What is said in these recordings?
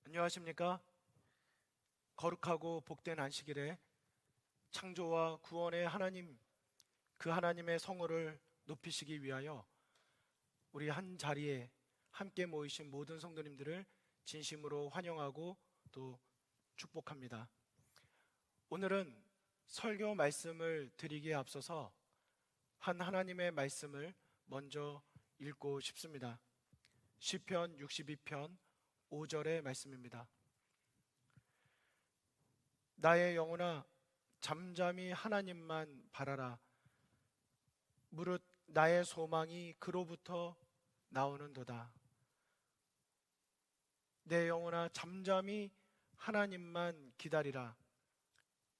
안녕하십니까? 거룩하고 복된 안식일에 창조와 구원의 하나님, 그 하나님의 성호를 높이시기 위하여 우리 한 자리에 함께 모이신 모든 성도님들을 진심으로 환영하고 또 축복합니다. 오늘은 설교 말씀을 드리기에 앞서서 한 하나님의 말씀을 먼저 읽고 싶습니다. 시편 62편 5절의 말씀입니다. 나의 영혼아, 잠잠히 하나님만 바라라. 무릇 나의 소망이 그로부터 나오는도다. 내 영혼아, 잠잠히 하나님만 기다리라.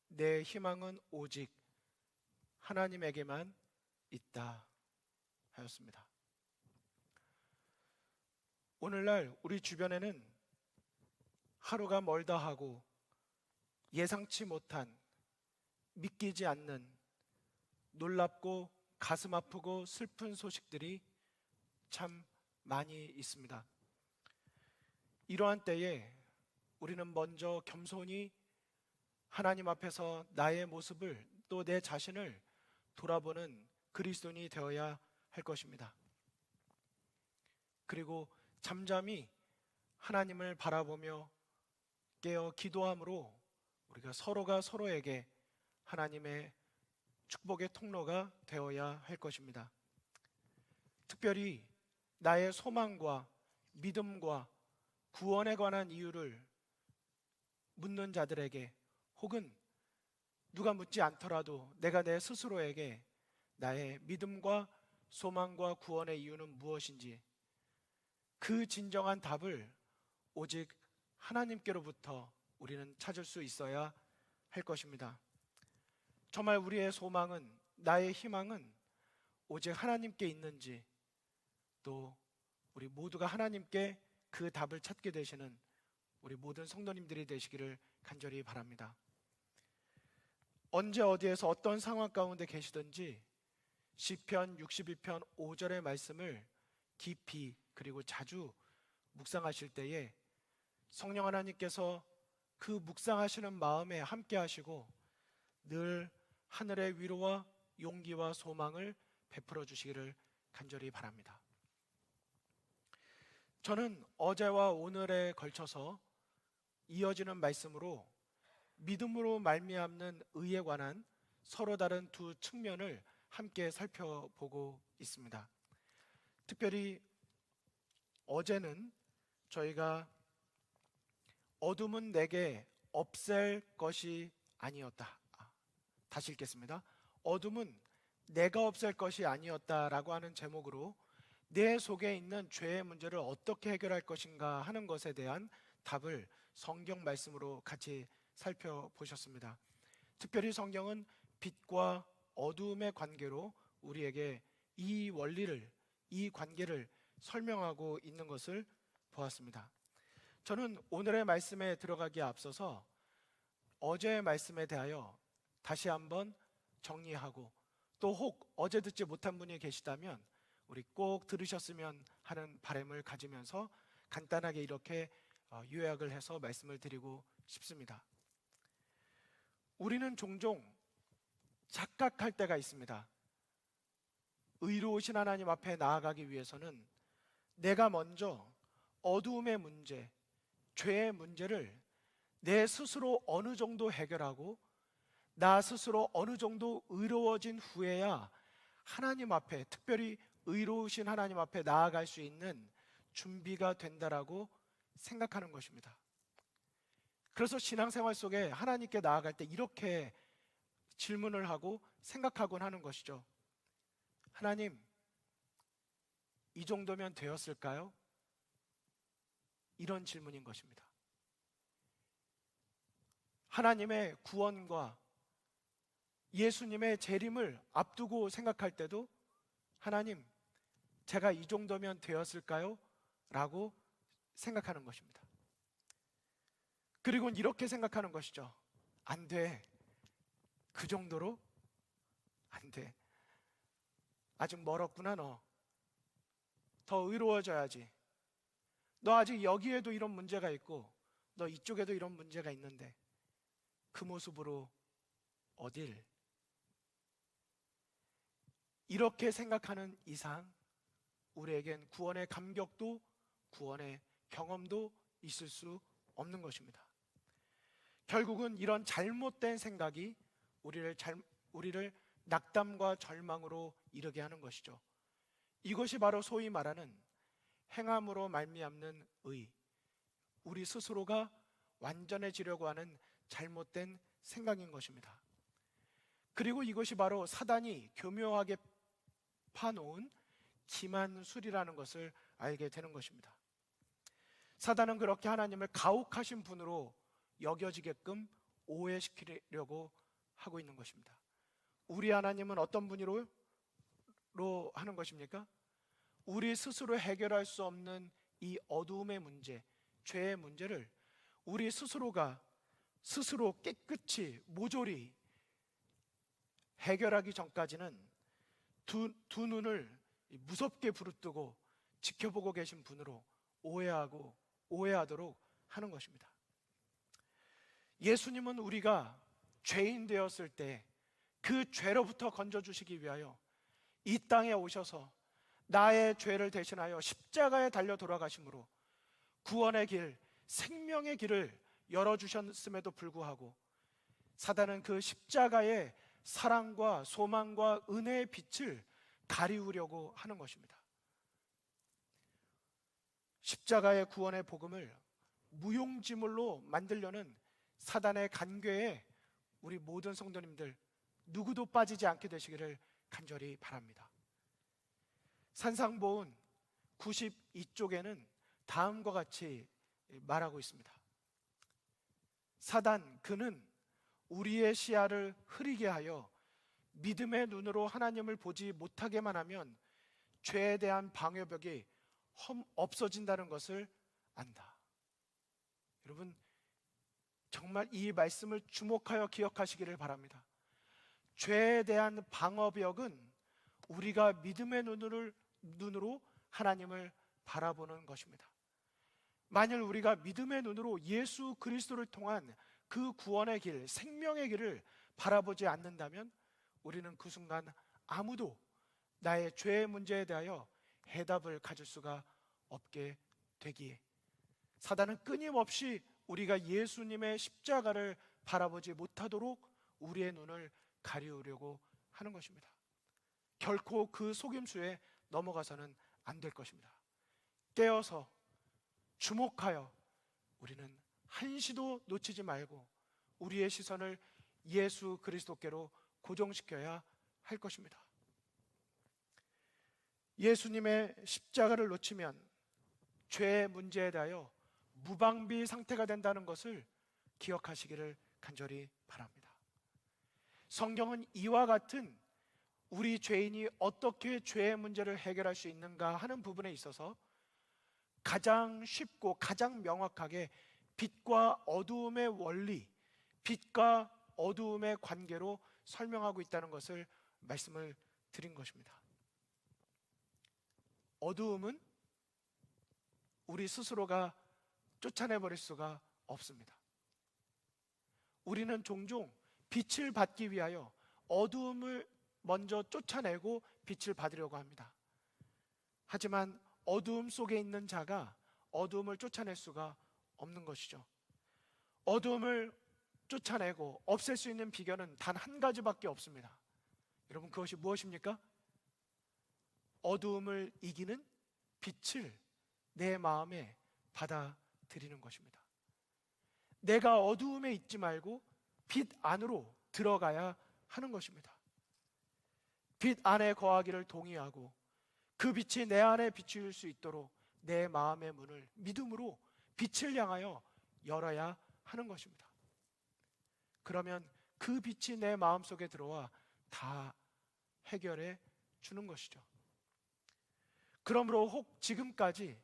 내 희망은 오직 하나님에게만 있다 하였습니다. 오늘날 우리 주변에는 하루가 멀다 하고 예상치 못한, 믿기지 않는, 놀랍고 가슴 아프고 슬픈 소식들이 참 많이 있습니다. 이러한 때에 우리는 먼저 겸손히 하나님 앞에서 나의 모습을, 또 내 자신을 돌아보는 그리스도인이 되어야 할 것입니다. 그리고 잠잠히 하나님을 바라보며 깨어 기도함으로 우리가 서로가 서로에게 하나님의 축복의 통로가 되어야 할 것입니다. 특별히 나의 소망과 믿음과 구원에 관한 이유를 묻는 자들에게, 혹은 누가 묻지 않더라도 내가 내 스스로에게 나의 믿음과 소망과 구원의 이유는 무엇인지, 그 진정한 답을 오직 하나님께로부터 우리는 찾을 수 있어야 할 것입니다. 정말 우리의 소망은, 나의 희망은 오직 하나님께 있는지, 또 우리 모두가 하나님께 그 답을 찾게 되시는 우리 모든 성도님들이 되시기를 간절히 바랍니다. 언제 어디에서 어떤 상황 가운데 계시든지 시편 62편 5절의 말씀을 깊이 그리고 자주 묵상하실 때에 성령 하나님께서 그 묵상하시는 마음에 함께 하시고 늘 하늘의 위로와 용기와 소망을 베풀어 주시기를 간절히 바랍니다. 저는 어제와 오늘에 걸쳐서 이어지는 말씀으로 믿음으로 말미암는 의에 관한 서로 다른 두 측면을 함께 살펴보고 있습니다. 특별히 어제는 저희가 어둠은 내게 없앨 것이 아니었다. 다시 읽겠습니다. 어둠은 내가 없앨 것이 아니었다라고 하는 제목으로 내 속에 있는 죄의 문제를 어떻게 해결할 것인가 하는 것에 대한 답을 성경 말씀으로 같이 살펴보셨습니다. 특별히 성경은 빛과 어둠의 관계로 우리에게 이 원리를, 이 관계를 설명하고 있는 것을 보았습니다. 저는 오늘의 말씀에 들어가기에 앞서서 어제의 말씀에 대하여 다시 한번 정리하고, 또 혹 어제 듣지 못한 분이 계시다면 우리 꼭 들으셨으면 하는 바람을 가지면서 간단하게 이렇게 요약을 해서 말씀을 드리고 싶습니다. 우리는 종종 착각할 때가 있습니다. 의로우신 하나님 앞에 나아가기 위해서는 내가 먼저 어두움의 문제, 죄의 문제를 내 스스로 어느 정도 해결하고 나 스스로 어느 정도 의로워진 후에야 하나님 앞에, 특별히 의로우신 하나님 앞에 나아갈 수 있는 준비가 된다라고 생각하는 것입니다. 그래서 신앙생활 속에 하나님께 나아갈 때 이렇게 질문을 하고 생각하곤 하는 것이죠. 하나님, 이 정도면 되었을까요? 이런 질문인 것입니다. 하나님의 구원과 예수님의 재림을 앞두고 생각할 때도 하나님, 제가 이 정도면 되었을까요? 라고 생각하는 것입니다. 그리고 이렇게 생각하는 것이죠. 안 돼. 그 정도로? 안 돼. 아직 멀었구나, 너. 더 의로워져야지. 너 아직 여기에도 이런 문제가 있고, 너 이쪽에도 이런 문제가 있는데 그 모습으로 어딜? 이렇게 생각하는 이상 우리에겐 구원의 감격도 구원의 경험도 있을 수 없는 것입니다. 결국은 이런 잘못된 생각이 우리를 낙담과 절망으로 이르게 하는 것이죠. 이것이 바로 소위 말하는 행함으로 말미암는 의, 우리 스스로가 완전해지려고 하는 잘못된 생각인 것입니다. 그리고 이것이 바로 사단이 교묘하게 파놓은 기만술이라는 것을 알게 되는 것입니다. 사단은 그렇게 하나님을 가혹하신 분으로 여겨지게끔 오해시키려고 하고 있는 것입니다. 우리 하나님은 어떤 분으로 하는 것입니까? 우리 스스로 해결할 수 없는 이 어두움의 문제, 죄의 문제를 우리 스스로가 스스로 깨끗이 모조리 해결하기 전까지는 두 눈을 무섭게 부릅뜨고 지켜보고 계신 분으로 오해하도록 하는 것입니다. 예수님은 우리가 죄인 되었을 때 그 죄로부터 건져주시기 위하여 이 땅에 오셔서 나의 죄를 대신하여 십자가에 달려 돌아가심으로 구원의 길, 생명의 길을 열어주셨음에도 불구하고 사단은 그 십자가의 사랑과 소망과 은혜의 빛을 가리우려고 하는 것입니다. 십자가의 구원의 복음을 무용지물로 만들려는 사단의 간궤에 우리 모든 성도님들 누구도 빠지지 않게 되시기를 간절히 바랍니다. 산상보훈 92쪽에는 다음과 같이 말하고 있습니다. 사단 그는 우리의 시야를 흐리게 하여 믿음의 눈으로 하나님을 보지 못하게만 하면 죄에 대한 방어벽이 없어진다는 것을 안다. 여러분 정말 이 말씀을 주목하여 기억하시기를 바랍니다. 죄에 대한 방어벽은 우리가 믿음의 눈으로 하나님을 바라보는 것입니다. 만일 우리가 믿음의 눈으로 예수 그리스도를 통한 그 구원의 길, 생명의 길을 바라보지 않는다면 우리는 그 순간 아무도 나의 죄의 문제에 대하여 해답을 가질 수가 없게 되기에 사단은 끊임없이 우리가 예수님의 십자가를 바라보지 못하도록 우리의 눈을 가리우려고 하는 것입니다. 결코 그 속임수에 넘어가서는 안 될 것입니다. 깨어서 주목하여 우리는 한시도 놓치지 말고 우리의 시선을 예수 그리스도께로 고정시켜야 할 것입니다. 예수님의 십자가를 놓치면 죄의 문제에 대하여 무방비 상태가 된다는 것을 기억하시기를 간절히 바랍니다. 성경은 이와 같은 우리 죄인이 어떻게 죄의 문제를 해결할 수 있는가 하는 부분에 있어서 가장 쉽고 가장 명확하게 빛과 어두움의 원리, 빛과 어두움의 관계로 설명하고 있다는 것을 말씀을 드린 것입니다. 어두움은 우리 스스로가 쫓아내버릴 수가 없습니다. 우리는 종종 빛을 받기 위하여 어두움을 먼저 쫓아내고 빛을 받으려고 합니다. 하지만 어두움 속에 있는 자가 어두움을 쫓아낼 수가 없는 것이죠. 어두움을 쫓아내고 없앨 수 있는 비결은 단 한 가지밖에 없습니다. 여러분 그것이 무엇입니까? 어두움을 이기는 빛을 내 마음에 받아들이는 것입니다. 내가 어두움에 있지 말고 빛 안으로 들어가야 하는 것입니다. 빛 안에 거하기를 동의하고 그 빛이 내 안에 비추일 수 있도록 내 마음의 문을 믿음으로 빛을 향하여 열어야 하는 것입니다. 그러면 그 빛이 내 마음속에 들어와 다 해결해 주는 것이죠. 그러므로 혹 지금까지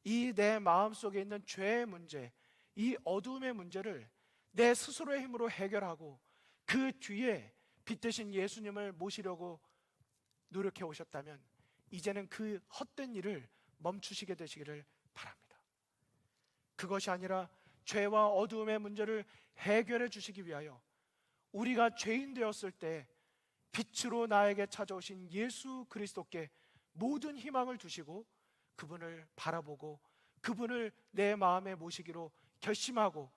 이 내 마음속에 있는 죄의 문제, 이 어두움의 문제를 내 스스로의 힘으로 해결하고 그 뒤에 빛 대신 예수님을 모시려고 노력해 오셨다면 이제는 그 헛된 일을 멈추시게 되시기를 바랍니다. 그것이 아니라 죄와 어두움의 문제를 해결해 주시기 위하여 우리가 죄인 되었을 때 빛으로 나에게 찾아오신 예수 그리스도께 모든 희망을 두시고 그분을 바라보고 그분을 내 마음에 모시기로 결심하고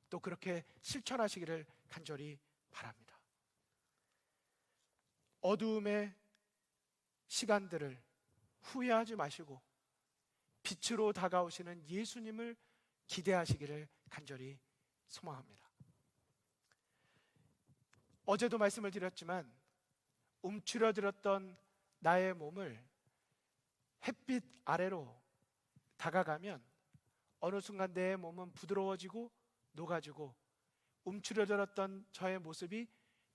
또 그렇게 실천하시기를 간절히 바랍니다. 어두움의 시간들을 후회하지 마시고 빛으로 다가오시는 예수님을 기대하시기를 간절히 소망합니다. 어제도 말씀을 드렸지만 움츠러들었던 나의 몸을 햇빛 아래로 다가가면 어느 순간 내 몸은 부드러워지고 녹아지고 움츠러들었던 저의 모습이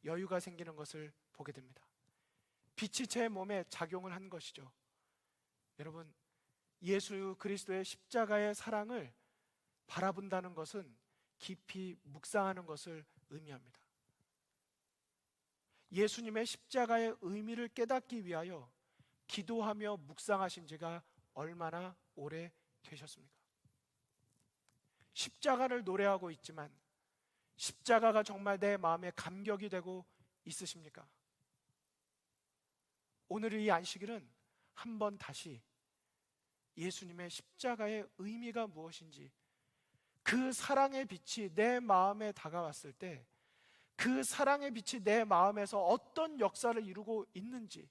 여유가 생기는 것을 보게 됩니다. 빛이 제 몸에 작용을 한 것이죠. 여러분, 예수 그리스도의 십자가의 사랑을 바라본다는 것은 깊이 묵상하는 것을 의미합니다. 예수님의 십자가의 의미를 깨닫기 위하여 기도하며 묵상하신 지가 얼마나 오래 되셨습니까? 십자가를 노래하고 있지만 십자가가 정말 내 마음에 감격이 되고 있으십니까? 오늘 이 안식일은 한번 다시 예수님의 십자가의 의미가 무엇인지, 그 사랑의 빛이 내 마음에 다가왔을 때 그 사랑의 빛이 내 마음에서 어떤 역사를 이루고 있는지,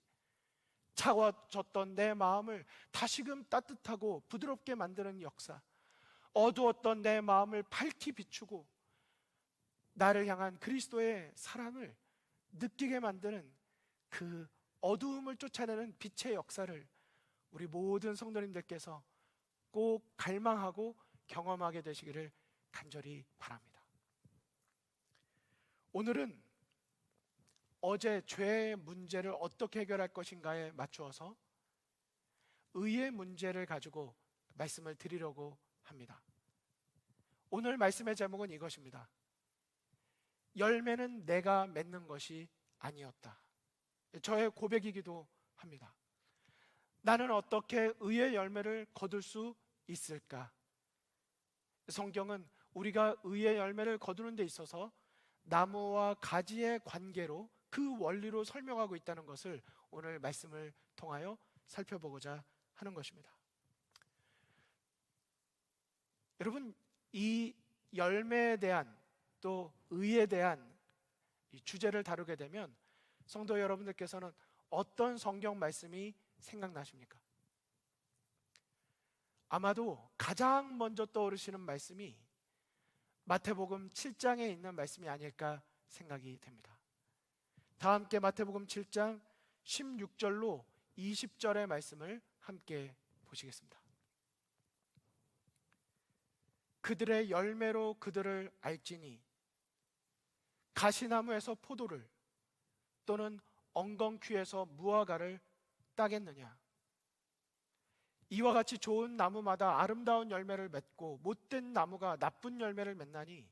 차가워졌던 내 마음을 다시금 따뜻하고 부드럽게 만드는 역사, 어두웠던 내 마음을 밝히 비추고 나를 향한 그리스도의 사랑을 느끼게 만드는 그 어두움을 쫓아내는 빛의 역사를 우리 모든 성도님들께서 꼭 갈망하고 경험하게 되시기를 간절히 바랍니다. 오늘은 어제 죄의 문제를 어떻게 해결할 것인가에 맞추어서 의의 문제를 가지고 말씀을 드리려고 합니다. 오늘 말씀의 제목은 이것입니다. 열매는 내가 맺는 것이 아니었다. 저의 고백이기도 합니다. 나는 어떻게 의의 열매를 거둘 수 있을까? 성경은 우리가 의의 열매를 거두는 데 있어서 나무와 가지의 관계로 그 원리로 설명하고 있다는 것을 오늘 말씀을 통하여 살펴보고자 하는 것입니다. 여러분, 이 열매에 대한 또 의에 대한 이 주제를 다루게 되면 성도 여러분들께서는 어떤 성경 말씀이 생각나십니까? 아마도 가장 먼저 떠오르시는 말씀이 마태복음 7장에 있는 말씀이 아닐까 생각이 됩니다. 다 함께 마태복음 7장 16절로 20절의 말씀을 함께 보시겠습니다. 그들의 열매로 그들을 알지니 가시나무에서 포도를 또는 엉겅퀴에서 무화과를 따겠느냐? 이와 같이 좋은 나무마다 아름다운 열매를 맺고 못된 나무가 나쁜 열매를 맺나니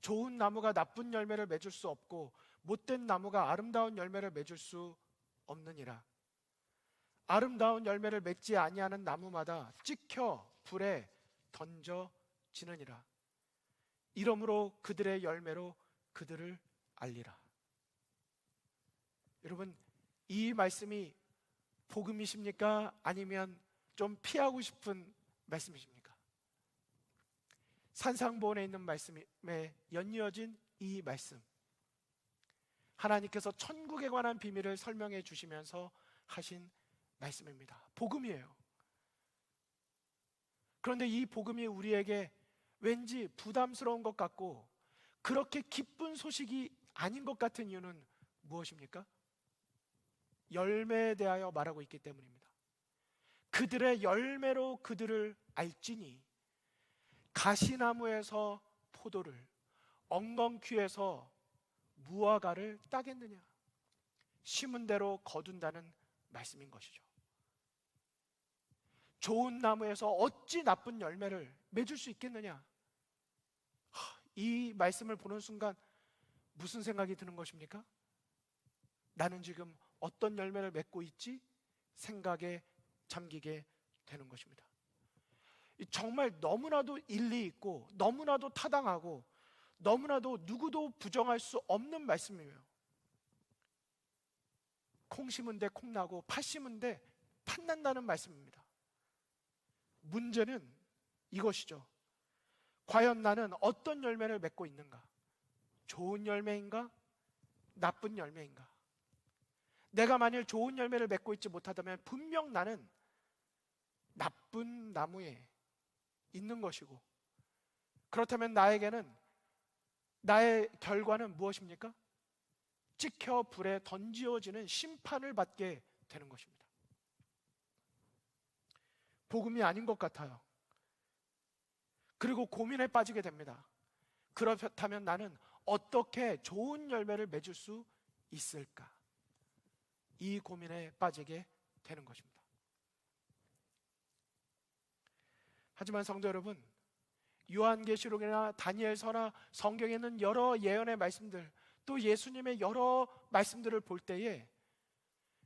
좋은 나무가 나쁜 열매를 맺을 수 없고 못된 나무가 아름다운 열매를 맺을 수 없느니라. 아름다운 열매를 맺지 아니하는 나무마다 찍혀 불에 던져지느니라. 이러므로 그들의 열매로 그들을 알리라. 여러분, 이 말씀이 복음이십니까? 아니면 좀 피하고 싶은 말씀이십니까? 산상보원에 있는 말씀에 연이어진 이 말씀, 하나님께서 천국에 관한 비밀을 설명해 주시면서 하신 말씀입니다. 복음이에요. 그런데 이 복음이 우리에게 왠지 부담스러운 것 같고 그렇게 기쁜 소식이 아닌 것 같은 이유는 무엇입니까? 열매에 대하여 말하고 있기 때문입니다. 그들의 열매로 그들을 알지니 가시나무에서 포도를 엉겅퀴에서 무화과를 따겠느냐? 심은 대로 거둔다는 말씀인 것이죠. 좋은 나무에서 어찌 나쁜 열매를 맺을 수 있겠느냐? 이 말씀을 보는 순간 무슨 생각이 드는 것입니까? 나는 지금 어떤 열매를 맺고 있지? 생각에 잠기게 되는 것입니다. 정말 너무나도 일리 있고 너무나도 타당하고 너무나도 누구도 부정할 수 없는 말씀이에요. 콩 심은 데 콩 나고 팥 심은 데 팥 난다는 말씀입니다. 문제는 이것이죠. 과연 나는 어떤 열매를 맺고 있는가? 좋은 열매인가? 나쁜 열매인가? 내가 만일 좋은 열매를 맺고 있지 못하다면 분명 나는 나쁜 나무에 있는 것이고, 그렇다면 나에게는 나의 결과는 무엇입니까? 찍혀 불에 던지어지는 심판을 받게 되는 것입니다. 복음이 아닌 것 같아요. 그리고 고민에 빠지게 됩니다. 그렇다면 나는 어떻게 좋은 열매를 맺을 수 있을까? 이 고민에 빠지게 되는 것입니다. 하지만 성도 여러분, 요한계시록이나 다니엘서나 성경에 있는 여러 예언의 말씀들, 또 예수님의 여러 말씀들을 볼 때에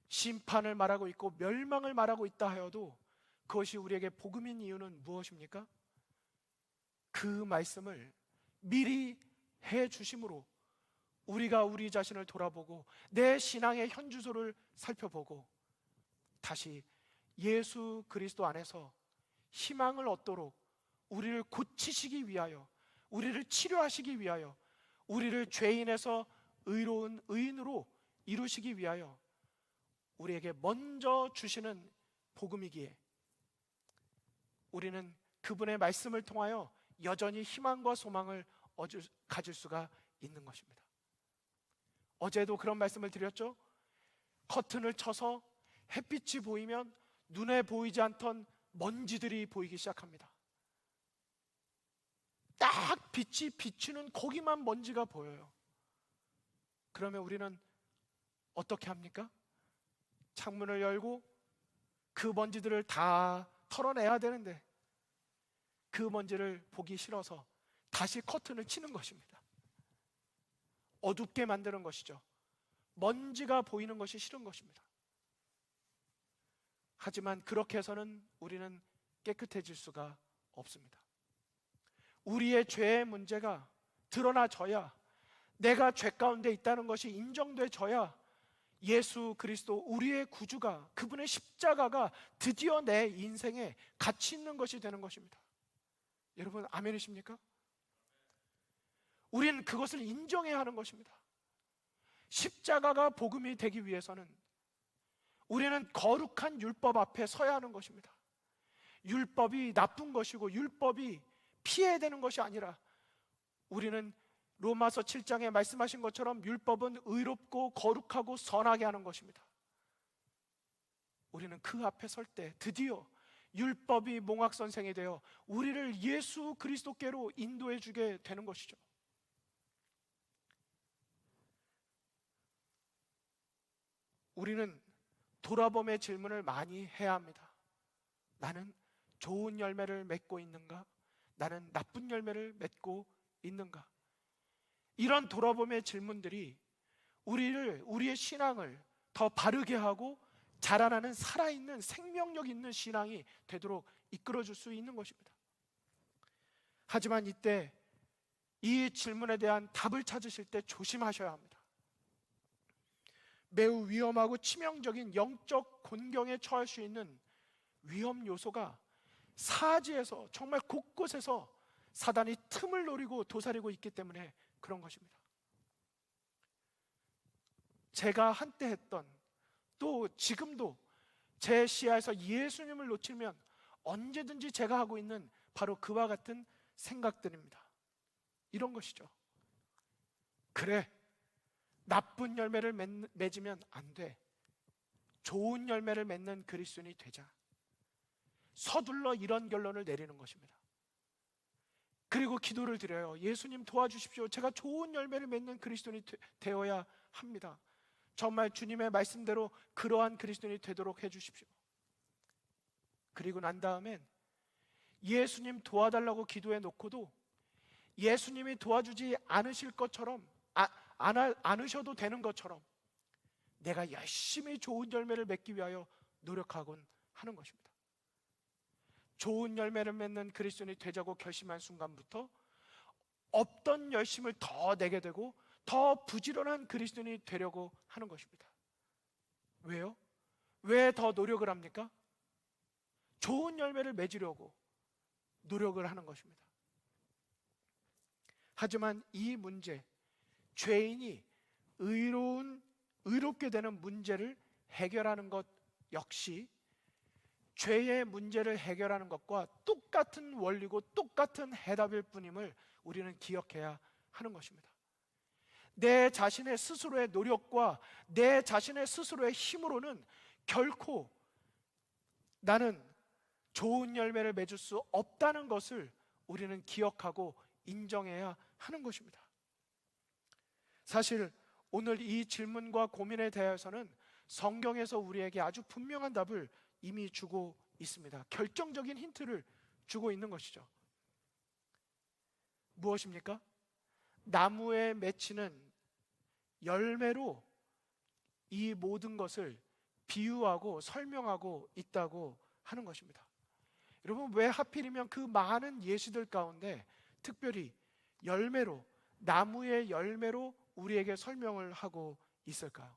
심판을 말하고 있고 멸망을 말하고 있다 하여도 그것이 우리에게 복음인 이유는 무엇입니까? 그 말씀을 미리 해 주심으로 우리가 우리 자신을 돌아보고 내 신앙의 현주소를 살펴보고 다시 예수 그리스도 안에서 희망을 얻도록 우리를 고치시기 위하여, 우리를 치료하시기 위하여, 우리를 죄인에서 의로운 의인으로 이루시기 위하여 우리에게 먼저 주시는 복음이기에 우리는 그분의 말씀을 통하여 여전히 희망과 소망을 가질 수가 있는 것입니다. 어제도 그런 말씀을 드렸죠. 커튼을 쳐서 햇빛이 보이면 눈에 보이지 않던 먼지들이 보이기 시작합니다. 딱 빛이 비추는 거기만 먼지가 보여요. 그러면 우리는 어떻게 합니까? 창문을 열고 그 먼지들을 다 털어내야 되는데 그 먼지를 보기 싫어서 다시 커튼을 치는 것입니다. 어둡게 만드는 것이죠. 먼지가 보이는 것이 싫은 것입니다. 하지만 그렇게 해서는 우리는 깨끗해질 수가 없습니다. 우리의 죄의 문제가 드러나져야, 내가 죄 가운데 있다는 것이 인정돼져야 예수 그리스도 우리의 구주가, 그분의 십자가가 드디어 내 인생에 가치 있는 것이 되는 것입니다. 여러분 아멘이십니까? 우리는 그것을 인정해야 하는 것입니다. 십자가가 복음이 되기 위해서는 우리는 거룩한 율법 앞에 서야 하는 것입니다. 율법이 나쁜 것이고 율법이 피해야 되는 것이 아니라 우리는 로마서 7장에 말씀하신 것처럼 율법은 의롭고 거룩하고 선하게 하는 것입니다. 우리는 그 앞에 설 때 드디어 율법이 몽학선생이 되어 우리를 예수 그리스도께로 인도해 주게 되는 것이죠. 우리는 돌아봄의 질문을 많이 해야 합니다. 나는 좋은 열매를 맺고 있는가? 나는 나쁜 열매를 맺고 있는가? 이런 돌아봄의 질문들이 우리의 신앙을 더 바르게 하고 자라나는 살아있는 생명력 있는 신앙이 되도록 이끌어줄 수 있는 것입니다. 하지만 이때 이 질문에 대한 답을 찾으실 때 조심하셔야 합니다. 매우 위험하고 치명적인 영적 곤경에 처할 수 있는 위험 요소가 사지에서 정말 곳곳에서 사단이 틈을 노리고 도사리고 있기 때문에 그런 것입니다. 제가 한때 했던, 또 지금도 제 시야에서 예수님을 놓치면 언제든지 제가 하고 있는 바로 그와 같은 생각들입니다. 이런 것이죠. 그래, 나쁜 열매를 맺으면 안 돼. 좋은 열매를 맺는 그리스도인이 되자. 서둘러 이런 결론을 내리는 것입니다. 그리고 기도를 드려요. 예수님 도와주십시오. 제가 좋은 열매를 맺는 그리스도인이 되어야 합니다. 정말 주님의 말씀대로 그러한 그리스도인이 되도록 해주십시오. 그리고 난 다음엔 예수님 도와달라고 기도해 놓고도 예수님이 도와주지 않으실 것처럼, 않으셔도 되는 것처럼 내가 열심히 좋은 열매를 맺기 위하여 노력하곤 하는 것입니다. 좋은 열매를 맺는 그리스도인이 되자고 결심한 순간부터 없던 열심을 더 내게 되고 더 부지런한 그리스도인이 되려고 하는 것입니다. 왜요? 왜 더 노력을 합니까? 좋은 열매를 맺으려고 노력을 하는 것입니다. 하지만 이 문제, 죄인이 의롭게 되는 문제를 해결하는 것 역시 죄의 문제를 해결하는 것과 똑같은 원리고 똑같은 해답일 뿐임을 우리는 기억해야 하는 것입니다. 내 자신의 스스로의 노력과 내 자신의 스스로의 힘으로는 결코 나는 좋은 열매를 맺을 수 없다는 것을 우리는 기억하고 인정해야 하는 것입니다. 사실 오늘 이 질문과 고민에 대해서는 성경에서 우리에게 아주 분명한 답을 이미 주고 있습니다. 결정적인 힌트를 주고 있는 것이죠. 무엇입니까? 나무에 맺히는 열매로 이 모든 것을 비유하고 설명하고 있다고 하는 것입니다. 여러분, 왜 하필이면 그 많은 예시들 가운데 특별히 열매로, 나무의 열매로 우리에게 설명을 하고 있을까요?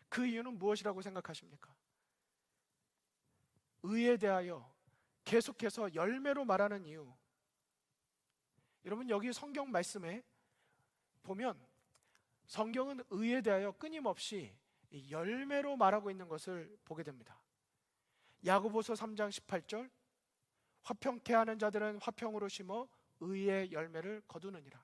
그 이유는 무엇이라고 생각하십니까? 의에 대하여 계속해서 열매로 말하는 이유, 여러분 여기 성경 말씀에 보면 성경은 의에 대하여 끊임없이 열매로 말하고 있는 것을 보게 됩니다. 야고보서 3장 18절, 화평케 하는 자들은 화평으로 심어 의의 열매를 거두느니라.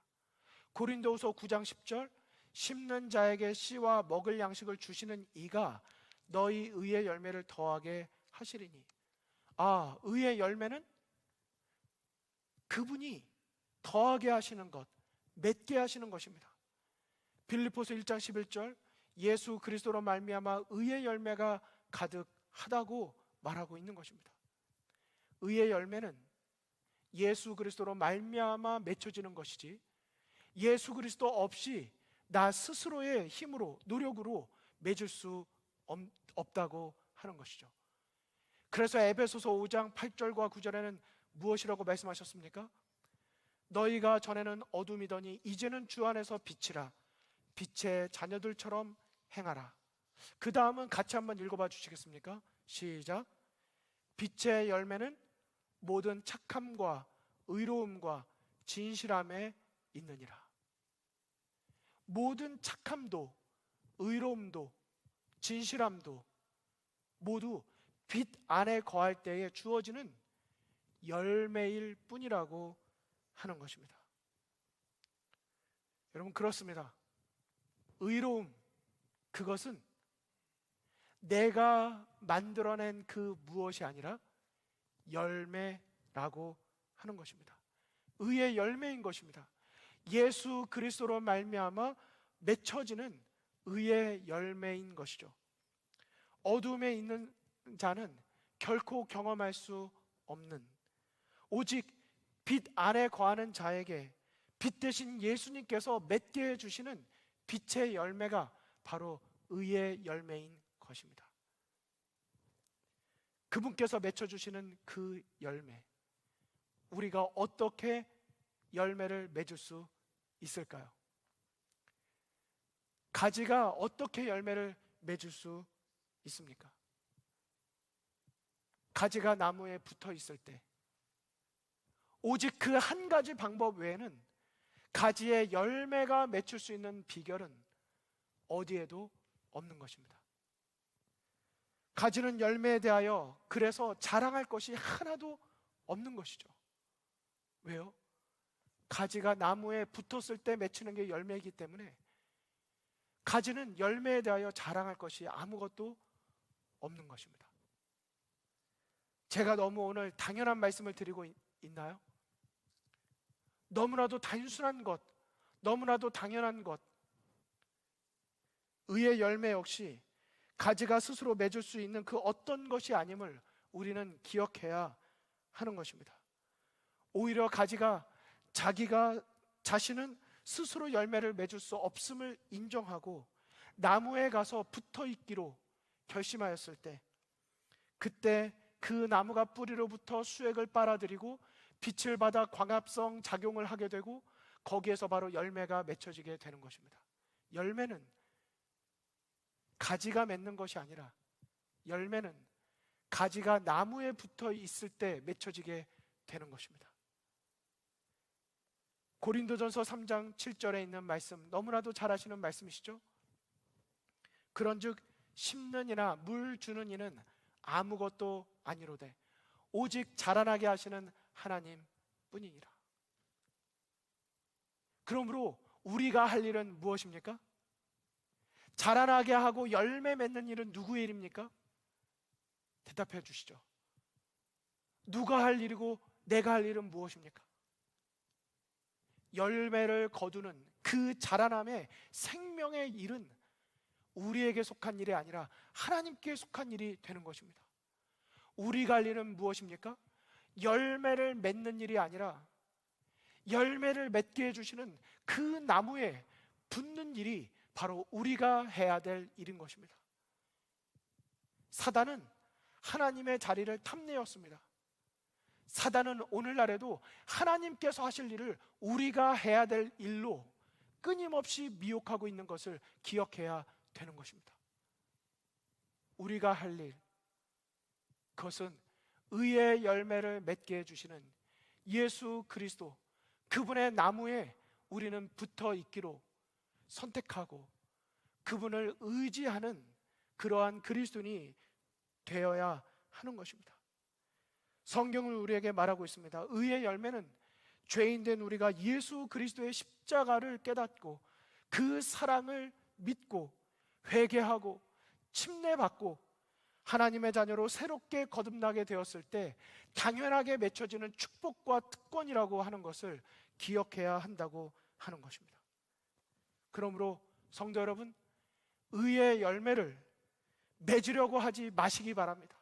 고린도후서 9장 10절, 심는 자에게 씨와 먹을 양식을 주시는 이가 너희 의의 열매를 더하게 하시리니. 의의 열매는 그분이 더하게 하시는 것, 맺게 하시는 것입니다. 빌립보서 1장 11절, 예수 그리스도로 말미암아 의의 열매가 가득하다고 말하고 있는 것입니다. 의의 열매는 예수 그리스도로 말미암아 맺혀지는 것이지 예수 그리스도 없이 나 스스로의 힘으로, 노력으로 맺을 수 없다고 하는 것이죠. 그래서 에베소서 5장 8절과 9절에는 무엇이라고 말씀하셨습니까? 너희가 전에는 어둠이더니 이제는 주 안에서 빛이라. 빛의 자녀들처럼 행하라. 그 다음은 같이 한번 읽어봐 주시겠습니까? 시작. 빛의 열매는 모든 착함과 의로움과 진실함에 있느니라. 모든 착함도 의로움도 진실함도 모두 빛 안에 거할 때에 주어지는 열매일 뿐이라고 하는 것입니다. 여러분, 그렇습니다. 의로움, 그것은 내가 만들어낸 그 무엇이 아니라 열매라고 하는 것입니다. 의의 열매인 것입니다. 예수 그리스도로 말미암아 맺혀지는 의의 열매인 것이죠. 어둠에 있는 자는 결코 경험할 수 없는, 오직 빛 안에 거하는 자에게 빛 대신 예수님께서 맺게 해주시는 빛의 열매가 바로 의의 열매인 것입니다. 그분께서 맺혀주시는 그 열매, 우리가 어떻게 열매를 맺을 수 있을까요? 가지가 어떻게 열매를 맺을 수 있습니까? 가지가 나무에 붙어 있을 때 오직 그 한 가지 방법 외에는 가지의 열매가 맺힐 수 있는 비결은 어디에도 없는 것입니다. 가지는 열매에 대하여 그래서 자랑할 것이 하나도 없는 것이죠. 왜요? 가지가 나무에 붙었을 때 맺히는 게 열매이기 때문에 가지는 열매에 대하여 자랑할 것이 아무것도 없는 것입니다. 제가 너무 오늘 당연한 말씀을 드리고 있나요? 너무나도 단순한 것, 너무나도 당연한 것, 의의 열매 역시 가지가 스스로 맺을 수 있는 그 어떤 것이 아님을 우리는 기억해야 하는 것입니다. 오히려 가지가 자신은 스스로 열매를 맺을 수 없음을 인정하고 나무에 가서 붙어 있기로 결심하였을 때, 그때 그 나무가 뿌리로부터 수액을 빨아들이고 빛을 받아 광합성 작용을 하게 되고 거기에서 바로 열매가 맺혀지게 되는 것입니다. 열매는 가지가 맺는 것이 아니라 열매는 가지가 나무에 붙어 있을 때 맺혀지게 되는 것입니다. 고린도전서 3장 7절에 있는 말씀, 너무나도 잘 아시는 말씀이시죠? 그런즉 심는 이나 물 주는 이는 아무것도 아니로되 오직 자라나게 하시는 하나님 뿐이니라. 그러므로 우리가 할 일은 무엇입니까? 자라나게 하고 열매 맺는 일은 누구의 일입니까? 대답해 주시죠. 누가 할 일이고 내가 할 일은 무엇입니까? 열매를 거두는 그 자라남의 생명의 일은 우리에게 속한 일이 아니라 하나님께 속한 일이 되는 것입니다. 우리가 할 일은 무엇입니까? 열매를 맺는 일이 아니라 열매를 맺게 해주시는 그 나무에 붙는 일이 바로 우리가 해야 될 일인 것입니다. 사단은 하나님의 자리를 탐내었습니다. 사단은 오늘날에도 하나님께서 하실 일을 우리가 해야 될 일로 끊임없이 미혹하고 있는 것을 기억해야 되는 것입니다. 우리가 할 일, 그것은 의의 열매를 맺게 해주시는 예수 그리스도, 그분의 나무에 우리는 붙어 있기로 선택하고 그분을 의지하는 그러한 그리스도인이 되어야 하는 것입니다. 성경은 우리에게 말하고 있습니다. 의의 열매는 죄인된 우리가 예수 그리스도의 십자가를 깨닫고 그 사랑을 믿고 회개하고 침례받고 하나님의 자녀로 새롭게 거듭나게 되었을 때 당연하게 맺혀지는 축복과 특권이라고 하는 것을 기억해야 한다고 하는 것입니다. 그러므로 성도 여러분, 의의 열매를 맺으려고 하지 마시기 바랍니다.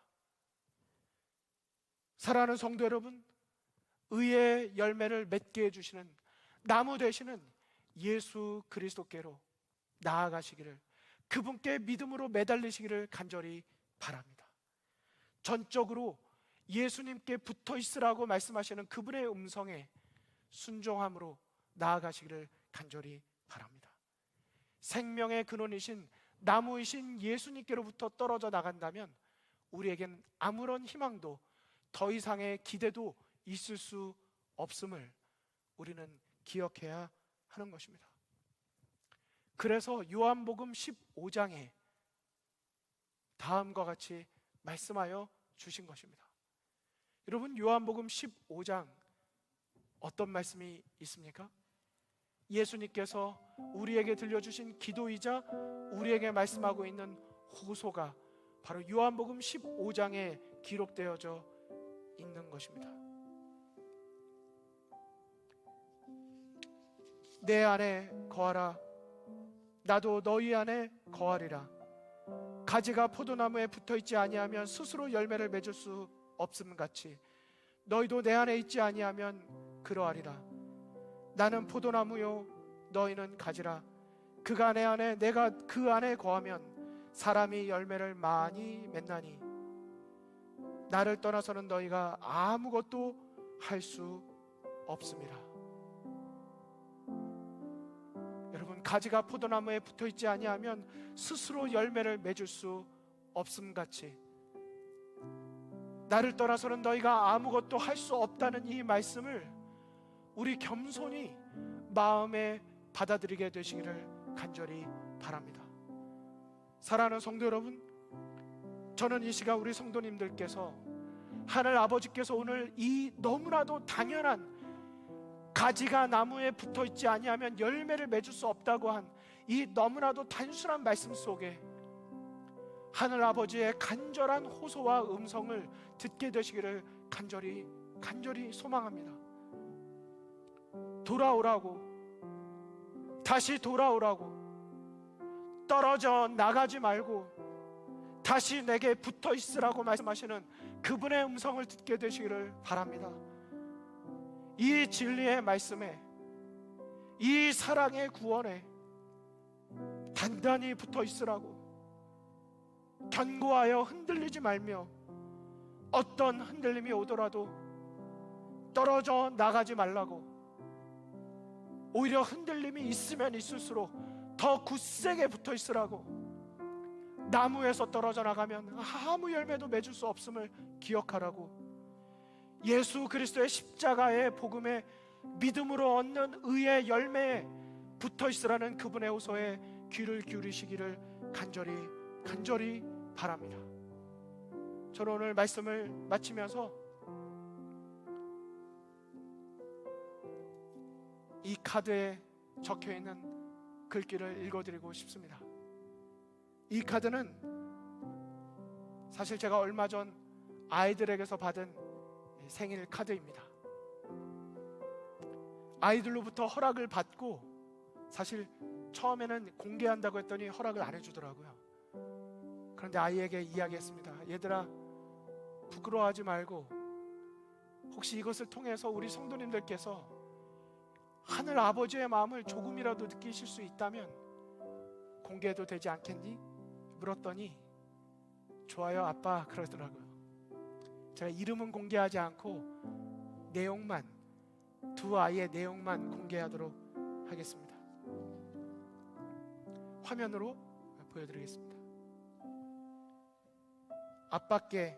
사랑하는 성도 여러분, 의의 열매를 맺게 해주시는 나무 되시는 예수 그리스도께로 나아가시기를, 그분께 믿음으로 매달리시기를 간절히 바랍니다. 전적으로 예수님께 붙어 있으라고 말씀하시는 그분의 음성에 순종함으로 나아가시기를 간절히 바랍니다. 생명의 근원이신 나무이신 예수님께로부터 떨어져 나간다면 우리에겐 아무런 희망도 더 이상의 기대도 있을 수 없음을 우리는 기억해야 하는 것입니다. 그래서 요한복음 15장에 다음과 같이 말씀하여 주신 것입니다. 여러분, 요한복음 15장 어떤 말씀이 있습니까? 예수님께서 우리에게 들려주신 기도이자 우리에게 말씀하고 있는 호소가 바로 요한복음 15장에 기록되어져 있는 것입니다. 내 안에 거하라, 나도 너희 안에 거하리라. 가지가 포도나무에 붙어있지 아니하면 스스로 열매를 맺을 수 없음 같이 너희도 내 안에 있지 아니하면 그러하리라. 나는 포도나무요 너희는 가지라. 그가 내 안에 내가 그 안에 거하면 사람이 열매를 많이 맺나니 나를 떠나서는 너희가 아무것도 할 수 없음이라. 여러분, 가지가 포도나무에 붙어있지 아니하면 스스로 열매를 맺을 수 없음 같이 나를 떠나서는 너희가 아무것도 할 수 없다는 이 말씀을 우리 겸손히 마음에 받아들이게 되시기를 간절히 바랍니다. 사랑하는 성도 여러분, 저는 이 시간 우리 성도님들께서 하늘 아버지께서 오늘 이 너무나도 당연한 가지가 나무에 붙어있지 아니하면 열매를 맺을 수 없다고 한 이 너무나도 단순한 말씀 속에 하늘 아버지의 간절한 호소와 음성을 듣게 되시기를 간절히 소망합니다. 돌아오라고, 다시 돌아오라고, 떨어져 나가지 말고 다시 내게 붙어 있으라고 말씀하시는 그분의 음성을 듣게 되시기를 바랍니다. 이 진리의 말씀에, 이 사랑의 구원에 단단히 붙어 있으라고, 견고하여 흔들리지 말며 어떤 흔들림이 오더라도 떨어져 나가지 말라고, 오히려 흔들림이 있으면 있을수록 더 굳세게 붙어 있으라고, 나무에서 떨어져 나가면 아무 열매도 맺을 수 없음을 기억하라고, 예수 그리스도의 십자가의 복음에 믿음으로 얻는 의의 열매에 붙어 있으라는 그분의 호소에 귀를 기울이시기를 간절히 바랍니다. 저는 오늘 말씀을 마치면서 이 카드에 적혀 있는 글귀를 읽어드리고 싶습니다. 이 카드는 사실 제가 얼마 전 아이들에게서 받은 생일 카드입니다. 아이들로부터 허락을 받고, 사실 처음에는 공개한다고 했더니 허락을 안 해주더라고요. 그런데 아이에게 이야기했습니다. 얘들아, 부끄러워하지 말고 혹시 이것을 통해서 우리 성도님들께서 하늘 아버지의 마음을 조금이라도 느끼실 수 있다면 공개해도 되지 않겠니? 물었더니 좋아요 아빠 그러더라고요. 제가 이름은 공개하지 않고 내용만, 두 아이의 내용만 공개하도록 하겠습니다. 화면으로 보여드리겠습니다. 아빠께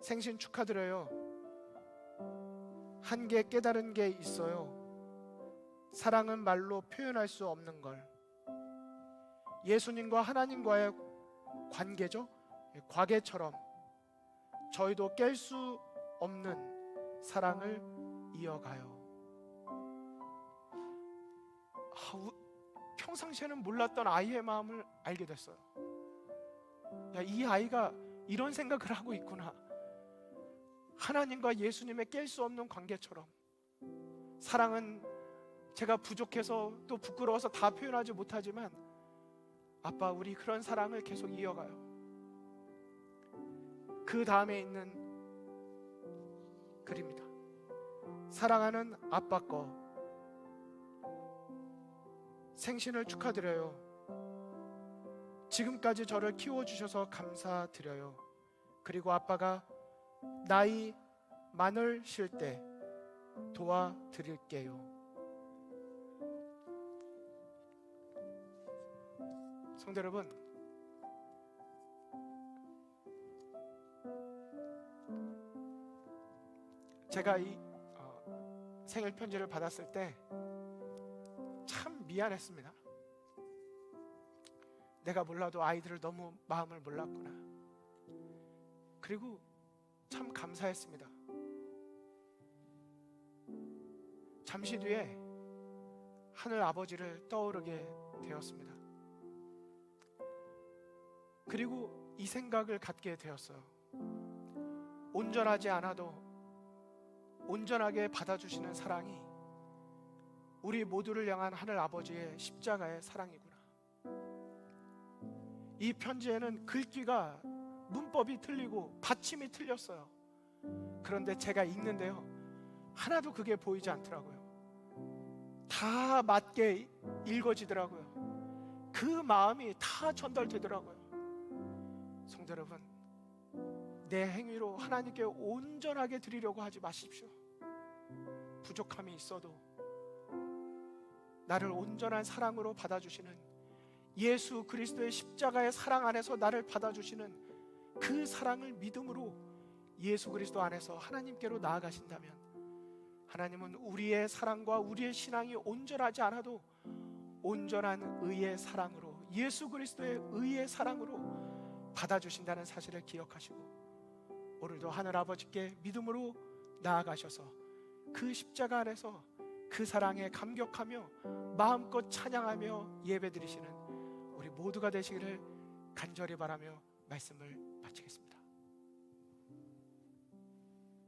생신 축하드려요. 한 개 깨달은 게 있어요. 사랑은 말로 표현할 수 없는 걸. 예수님과 하나님과의 관계죠. 과계처럼 저희도 깰 수 없는 사랑을 이어가요. 평상시에는 몰랐던 아이의 마음을 알게 됐어요. 야, 이 아이가 이런 생각을 하고 있구나. 하나님과 예수님의 깰 수 없는 관계처럼 사랑은 제가 부족해서 또 부끄러워서 다 표현하지 못하지만 아빠, 우리 그런 사랑을 계속 이어가요. 그 다음에 있는 글입니다. 사랑하는 아빠 거, 생신을 축하드려요. 지금까지 저를 키워주셔서 감사드려요. 그리고 아빠가 나이 많으실 때 도와드릴게요. 성도 여러분, 제가 이 생일 편지를 받았을 때 참 미안했습니다. 내가 몰라도 아이들을 너무 마음을 몰랐구나. 그리고 참 감사했습니다. 잠시 뒤에 하늘 아버지를 떠오르게 되었습니다. 그리고 이 생각을 갖게 되었어요. 온전하지 않아도 온전하게 받아주시는 사랑이 우리 모두를 향한 하늘 아버지의 십자가의 사랑이구나. 이 편지에는 글귀가, 문법이 틀리고 받침이 틀렸어요. 그런데 제가 읽는데요, 하나도 그게 보이지 않더라고요. 다 맞게 읽어지더라고요. 그 마음이 다 전달되더라고요. 성도 여러분, 내 행위로 하나님께 온전하게 드리려고 하지 마십시오. 부족함이 있어도 나를 온전한 사랑으로 받아주시는 예수 그리스도의 십자가의 사랑 안에서 나를 받아주시는 그 사랑을 믿음으로 예수 그리스도 안에서 하나님께로 나아가신다면, 하나님은 우리의 사랑과 우리의 신앙이 온전하지 않아도 온전한 의의 사랑으로, 예수 그리스도의 의의 사랑으로 받아주신다는 사실을 기억하시고, 오늘도 하늘 아버지께 믿음으로 나아가셔서 그 십자가 안에서 그 사랑에 감격하며 마음껏 찬양하며 예배드리시는 우리 모두가 되시기를 간절히 바라며 말씀을 마치겠습니다.